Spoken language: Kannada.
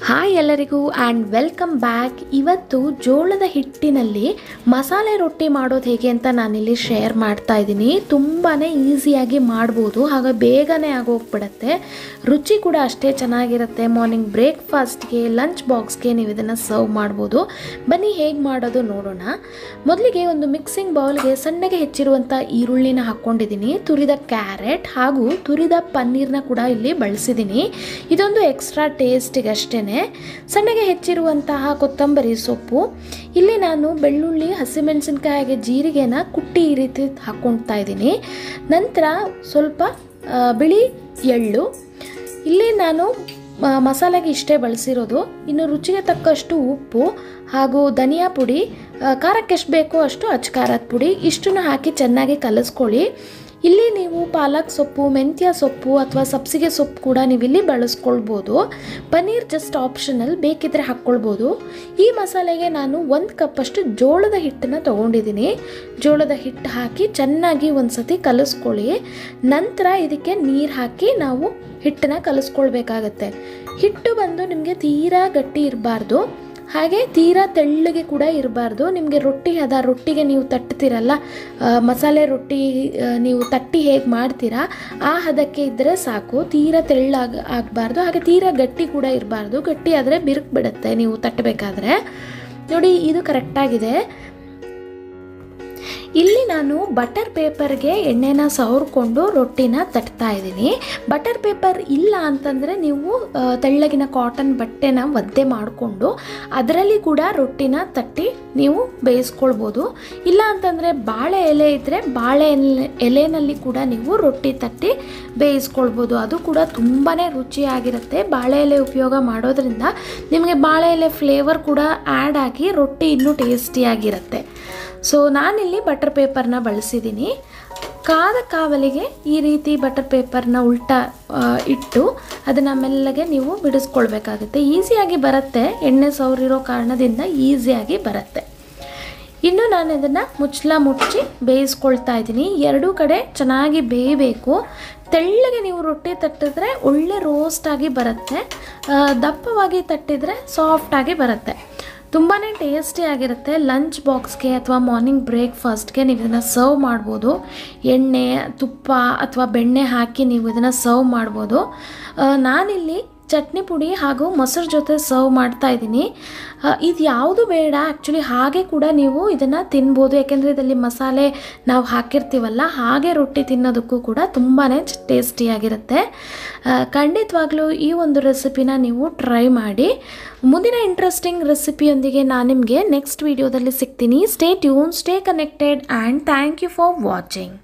ಹಾಯ್ ಎಲ್ಲರಿಗೂ ಆ್ಯಂಡ್ ವೆಲ್ಕಮ್ ಬ್ಯಾಕ್. ಇವತ್ತು ಜೋಳದ ಹಿಟ್ಟಿನಲ್ಲಿ ಮಸಾಲೆ ರೊಟ್ಟಿ ಮಾಡೋದು ಹೇಗೆ ಅಂತ ನಾನಿಲ್ಲಿ ಶೇರ್ ಮಾಡ್ತಾ ಇದ್ದೀನಿ. ತುಂಬಾ ಈಸಿಯಾಗಿ ಮಾಡ್ಬೋದು, ಹಾಗೆ ಬೇಗನೆ ಆಗೋಗ್ಬಿಡತ್ತೆ. ರುಚಿ ಕೂಡ ಅಷ್ಟೇ ಚೆನ್ನಾಗಿರುತ್ತೆ. ಮಾರ್ನಿಂಗ್ ಬ್ರೇಕ್ಫಾಸ್ಟ್ಗೆ, ಲಂಚ್ ಬಾಕ್ಸ್ಗೆ ನೀವು ಇದನ್ನು ಸರ್ವ್ ಮಾಡ್ಬೋದು. ಬನ್ನಿ ಹೇಗೆ ಮಾಡೋದು ನೋಡೋಣ. ಮೊದಲಿಗೆ ಒಂದು ಮಿಕ್ಸಿಂಗ್ ಬೌಲ್ಗೆ ಸಣ್ಣಗೆ ಹೆಚ್ಚಿರುವಂಥ ಈರುಳ್ಳಿನ ಹಾಕ್ಕೊಂಡಿದ್ದೀನಿ, ತುರಿದ ಕ್ಯಾರೆಟ್ ಹಾಗೂ ತುರಿದ ಪನ್ನೀರ್ನ ಕೂಡ ಇಲ್ಲಿ ಬಳಸಿದ್ದೀನಿ. ಇದೊಂದು ಎಕ್ಸ್ಟ್ರಾ ಟೇಸ್ಟಿಗೆ ಅಷ್ಟೇ. ಸಣ್ಣಗೆ ಹೆಚ್ಚಿರುವಂತಹ ಕೊತ್ತಂಬರಿ ಸೊಪ್ಪು, ಇಲ್ಲಿ ನಾನು ಬೆಳ್ಳುಳ್ಳಿ, ಹಸಿಮೆಣಸಿನಕಾಯಿಗೆ ಜೀರಿಗೆನ ಕುಟ್ಟಿ ಈ ರೀತಿ ಹಾಕ್ಕೊಳ್ತಾ ಇದ್ದೀನಿ. ನಂತರ ಸ್ವಲ್ಪ ಬಿಳಿ ಎಳ್ಳು, ಇಲ್ಲಿ ನಾನು ಮಸಾಲೆಗೆ ಇಷ್ಟೇ ಬಳಸಿರೋದು. ಇನ್ನು ರುಚಿಗೆ ತಕ್ಕಷ್ಟು ಉಪ್ಪು ಹಾಗೂ ಧನಿಯಾ ಪುಡಿ, ಖಾರಕ್ಕೆ ಎಷ್ಟು ಬೇಕೋ ಅಷ್ಟು ಅಚ್ಚ ಪುಡಿ, ಇಷ್ಟನ್ನು ಹಾಕಿ ಚೆನ್ನಾಗಿ ಕಲಿಸ್ಕೊಳ್ಳಿ. ಇಲ್ಲಿ ನೀವು ಪಾಲಕ್ ಸೊಪ್ಪು, ಮೆಂತ್ಯ ಸೊಪ್ಪು ಅಥವಾ ಸಬ್ಸಿಗೆ ಸೊಪ್ಪು ಕೂಡ ನೀವಿಲ್ಲಿ ಬಳಸ್ಕೊಳ್ಬೋದು. ಪನ್ನೀರ್ ಜಸ್ಟ್ ಆಪ್ಷನಲ್, ಬೇಕಿದ್ರೆ ಹಾಕ್ಕೊಳ್ಬೋದು. ಈ ಮಸಾಲೆಗೆ ನಾನು 1 ಕಪ್ಪಷ್ಟು ಜೋಳದ ಹಿಟ್ಟನ್ನು ತೊಗೊಂಡಿದ್ದೀನಿ. ಜೋಳದ ಹಿಟ್ಟು ಹಾಕಿ ಚೆನ್ನಾಗಿ ಒಂದು ಸತಿ ಕಲಿಸ್ಕೊಳ್ಳಿ. ನಂತರ ಇದಕ್ಕೆ ನೀರು ಹಾಕಿ ನಾವು ಹಿಟ್ಟನ್ನು ಕಲಿಸ್ಕೊಳ್ಬೇಕಾಗತ್ತೆ. ಹಿಟ್ಟು ಬಂದು ನಿಮಗೆ ತೀರಾ ಗಟ್ಟಿ ಇರಬಾರ್ದು, ಹಾಗೆ ತೀರಾ ತೆಳ್ಳಗೆ ಕೂಡ ಇರಬಾರ್ದು. ನಿಮಗೆ ರೊಟ್ಟಿಗೆ ನೀವು ತಟ್ತೀರಲ್ಲ, ಮಸಾಲೆ ರೊಟ್ಟಿ ನೀವು ತಟ್ಟಿ ಹೇಗೆ ಮಾಡ್ತೀರಾ ಆ ಹದಕ್ಕೆ ಇದ್ದರೆ ಸಾಕು. ತೀರಾ ಆಗಬಾರ್ದು, ಹಾಗೆ ತೀರಾ ಗಟ್ಟಿ ಕೂಡ ಇರಬಾರ್ದು. ಗಟ್ಟಿ ಆದರೆ ಬಿರುಕು ಬಿಡುತ್ತೆ ನೀವು ತಟ್ಟಬೇಕಾದ್ರೆ. ನೋಡಿ, ಇದು ಕರೆಕ್ಟಾಗಿದೆ. ಇಲ್ಲಿ ನಾನು ಬಟರ್ ಪೇಪರ್ಗೆ ಎಣ್ಣೆನ ಸವರ್ಕೊಂಡು ರೊಟ್ಟಿನ ತಟ್ತಾ ಇದ್ದೀನಿ. ಬಟರ್ ಪೇಪರ್ ಇಲ್ಲ ಅಂತಂದರೆ ನೀವು ತೆಳ್ಳಗಿನ ಕಾಟನ್ ಬಟ್ಟೆನ ಒದ್ದೆ ಮಾಡಿಕೊಂಡು ಅದರಲ್ಲಿ ಕೂಡ ರೊಟ್ಟಿನ ತಟ್ಟಿ ನೀವು ಬೇಯಿಸ್ಕೊಳ್ಬೋದು. ಇಲ್ಲ ಅಂತಂದರೆ ಬಾಳೆ ಎಲೆ ಇದ್ದರೆ ಬಾಳೆ ಎಲೆನಲ್ಲಿ ಕೂಡ ನೀವು ರೊಟ್ಟಿ ತಟ್ಟಿ ಬೇಯಿಸ್ಕೊಳ್ಬೋದು. ಅದು ಕೂಡ ತುಂಬಾ ರುಚಿಯಾಗಿರುತ್ತೆ. ಬಾಳೆ ಎಲೆ ಉಪಯೋಗ ಮಾಡೋದ್ರಿಂದ ನಿಮಗೆ ಬಾಳೆ ಎಲೆ ಫ್ಲೇವರ್ ಕೂಡ ಆ್ಯಡ್ ಆಗಿ ರೊಟ್ಟಿ ಇನ್ನೂ ಟೇಸ್ಟಿಯಾಗಿರುತ್ತೆ. ಸೊ ನಾನಿಲ್ಲಿ ಬಟರ್ ಪೇಪರ್ನ ಬಳಸಿದ್ದೀನಿ. ಕಾದ ಕಾವಲಿಗೆ ಈ ರೀತಿ ಬಟರ್ ಪೇಪರ್ನ ಉಲ್ಟಾ ಇಟ್ಟು ಅದನ್ನು ಮೆಲ್ಲಗೆ ನೀವು ಬಿಡಿಸ್ಕೊಳ್ಬೇಕಾಗುತ್ತೆ. ಈಸಿಯಾಗಿ ಬರುತ್ತೆ, ಎಣ್ಣೆ ಸವರಿರೋ ಕಾರಣದಿಂದ ಈಸಿಯಾಗಿ ಬರುತ್ತೆ. ಇನ್ನು ನಾನು ಇದನ್ನು ಮುಚ್ಚಿ ಬೇಯಿಸ್ಕೊಳ್ತಾ ಇದ್ದೀನಿ. ಎರಡೂ ಕಡೆ ಚೆನ್ನಾಗಿ ಬೇಯಬೇಕು. ತೆಳ್ಳಗೆ ನೀವು ರೊಟ್ಟಿ ತಟ್ಟಿದ್ರೆ ಒಳ್ಳೆ ರೋಸ್ಟಾಗಿ ಬರುತ್ತೆ, ದಪ್ಪವಾಗಿ ತಟ್ಟಿದರೆ ಸಾಫ್ಟಾಗಿ ಬರುತ್ತೆ. ತುಂಬಾ ಟೇಸ್ಟಿಯಾಗಿರುತ್ತೆ. ಲಂಚ್ ಬಾಕ್ಸ್ಗೆ ಅಥವಾ ಮಾರ್ನಿಂಗ್ ಬ್ರೇಕ್ಫಾಸ್ಟ್ಗೆ ನೀವು ಇದನ್ನು ಸರ್ವ್ ಮಾಡ್ಬೋದು. ಎಣ್ಣೆ, ತುಪ್ಪ ಅಥವಾ ಬೆಣ್ಣೆ ಹಾಕಿ ನೀವು ಇದನ್ನು ಸರ್ವ್ ಮಾಡ್ಬೋದು. ನಾನಿಲ್ಲಿ ಚಟ್ನಿ ಪುಡಿ ಹಾಗೂ ಮೊಸರು ಜೊತೆ ಸರ್ವ್ ಮಾಡ್ತಾ ಇದ್ದೀನಿ. ಇದು ಯಾವುದು ಬೇಡ, ಆ್ಯಕ್ಚುಲಿ ಹಾಗೆ ಕೂಡ ನೀವು ಇದನ್ನು ತಿನ್ಬೋದು. ಯಾಕೆಂದರೆ ಇದರಲ್ಲಿ ಮಸಾಲೆ ನಾವು ಹಾಕಿರ್ತೀವಲ್ಲ, ಹಾಗೆ ರೊಟ್ಟಿ ತಿನ್ನೋದಕ್ಕೂ ಕೂಡ ತುಂಬಾ ಟೇಸ್ಟಿಯಾಗಿರುತ್ತೆ. ಖಂಡಿತವಾಗ್ಲೂ ಈ ಒಂದು ರೆಸಿಪಿನ ನೀವು ಟ್ರೈ ಮಾಡಿ. ಮುಂದಿನ ಇಂಟ್ರೆಸ್ಟಿಂಗ್ ರೆಸಿಪಿಯೊಂದಿಗೆ ನಾನು ನಿಮಗೆ ನೆಕ್ಸ್ಟ್ ವಿಡಿಯೋದಲ್ಲಿ ಸಿಗ್ತೀನಿ. Stay tune, stay connected and thank you for watching.